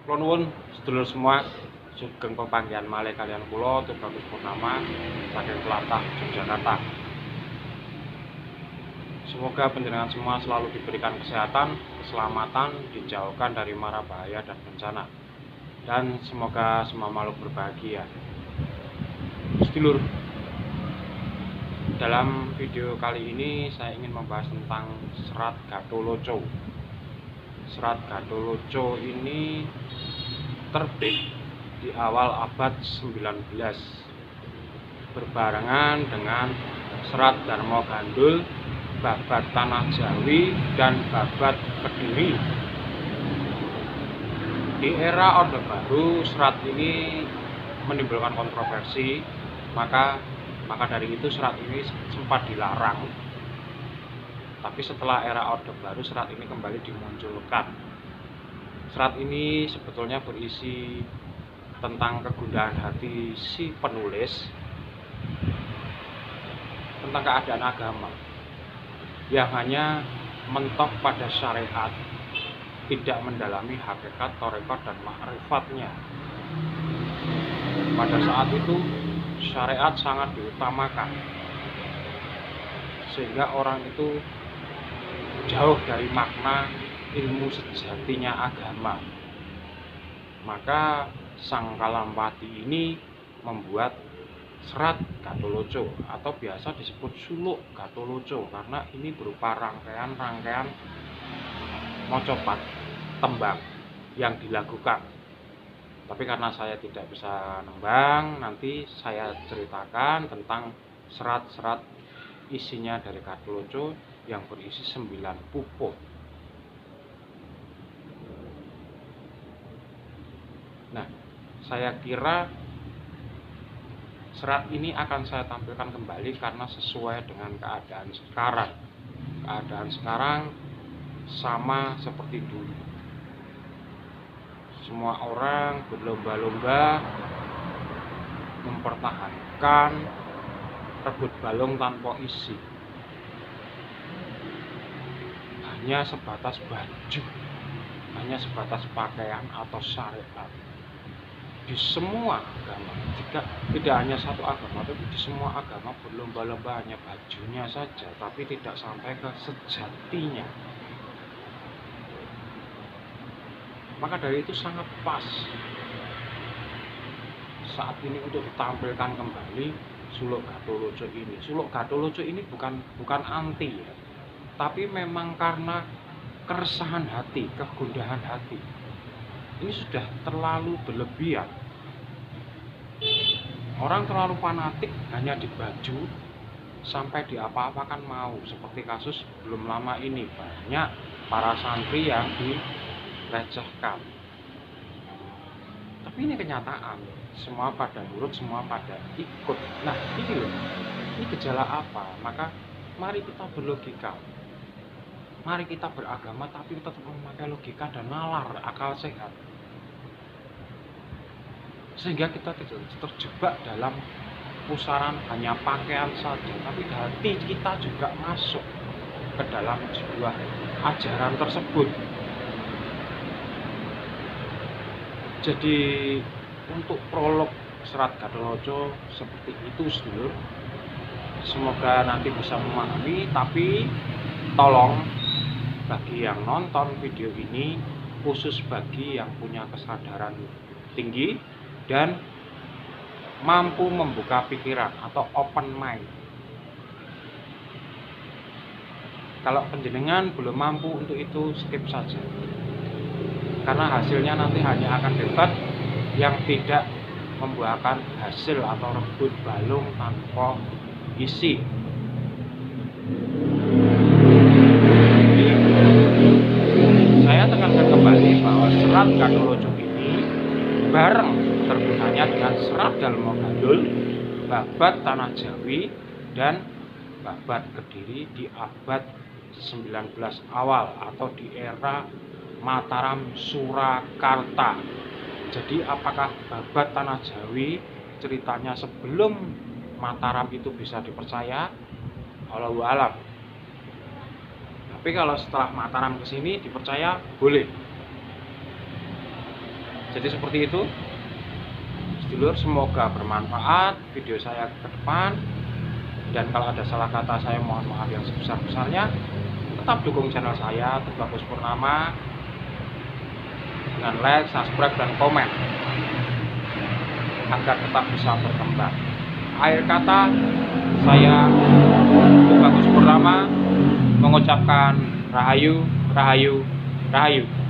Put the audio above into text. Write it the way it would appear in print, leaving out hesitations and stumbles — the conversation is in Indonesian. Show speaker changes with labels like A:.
A: Kula nuwun sedulur semua, sugeng pepanggihan malih kaliyan kula Tubagus Purnama saking Tlatah Yogyakarta. Semoga panjenengan semua selalu diberikan kesehatan, keselamatan, dijauhkan dari mara bahaya dan bencana. Dan semoga semua makhluk berbahagia. Sedulur, dalam video kali ini saya ingin membahas tentang Serat Gatholoco. Serat Gatholoco ini terbit di awal abad 19 berbarengan dengan Serat Darmo Gandul, Babad Tanah Jawi, dan Babad Kediri. Di era Orde Baru, serat ini menimbulkan kontroversi, maka dari itu serat ini sempat dilarang. Tapi setelah era Orde Baru, serat ini kembali dimunculkan. Serat ini sebetulnya berisi tentang kegundahan hati si penulis tentang keadaan agama yang hanya mentok pada syariat, tidak mendalami hakikat, thariqat, dan ma'rifatnya. Pada saat itu syariat sangat diutamakan, sehingga orang itu jauh dari makna ilmu sejatinya agama. Maka sang Kalampati ini membuat Serat Gatholoco atau biasa disebut Suluk Gatholoco karena ini berupa rangkaian mocopat tembang yang dilakukan. Tapi karena saya tidak bisa nembang, nanti saya ceritakan tentang serat-serat isinya dari Gatholoco yang berisi 9 pupuh. Nah, saya kira serat ini akan saya tampilkan kembali karena sesuai dengan keadaan sekarang. Keadaan sekarang sama seperti dulu. Semua orang berlomba-lomba mempertahankan rebut balung tanpa isi. Hanya sebatas baju, hanya sebatas pakaian atau syariat. Di semua agama, tidak hanya satu agama, tapi di semua agama berlomba-lomba hanya bajunya saja, tapi tidak sampai ke sejatinya. Maka dari itu sangat pas saat ini untuk ditampilkan kembali Suluk Gatholoco ini. Suluk Gatholoco ini bukan anti ya, tapi memang karena keresahan hati, kegundahan hati. Ini sudah terlalu berlebihan. Orang terlalu fanatik hanya di baju sampai di apa-apakan mau. Seperti kasus belum lama ini, banyak para santri yang dilecehkan. Tapi ini kenyataan. Semua pada nurut, semua pada ikut. Nah, ini loh. Ini gejala apa? Maka mari kita berlogika. Mari kita beragama tapi tetap memakai logika dan nalar, akal sehat. Sehingga kita tidak terjebak dalam pusaran hanya pakaian saja, tapi hati kita juga masuk ke dalam sebuah ajaran tersebut. Jadi untuk prolog Serat Gatholoco seperti itu, sedulur. Semoga nanti bisa memahami, tapi tolong bagi yang nonton video ini, khusus bagi yang punya kesadaran tinggi dan mampu membuka pikiran atau open mind. Kalau penjenengan belum mampu untuk itu, skip saja, karena hasilnya nanti hanya akan debat yang tidak membuahkan hasil atau rebut balung tanpa isi. Saya tekankan kembali bahwa Serat Gatholoco ini bareng terbitannya dengan Serat Darmo Gandul, Babad Tanah Jawi, dan Babad Kediri di abad 19 awal atau di era Mataram Surakarta. Jadi apakah Babad Tanah Jawi ceritanya sebelum Mataram itu bisa dipercaya? Wallahu a'lam. Tapi kalau setelah Mataram ke sini dipercaya, boleh. Jadi seperti itu sedulur, semoga bermanfaat video saya ke depan, dan kalau ada salah kata saya mohon maaf yang sebesar-besarnya. Tetap dukung channel saya Tubagus Purnama dengan like, subscribe, dan komen agar tetap bisa berkembang. Akhir kata, saya Tubagus Purnama mengucapkan Rahayu, Rahayu, Rahayu.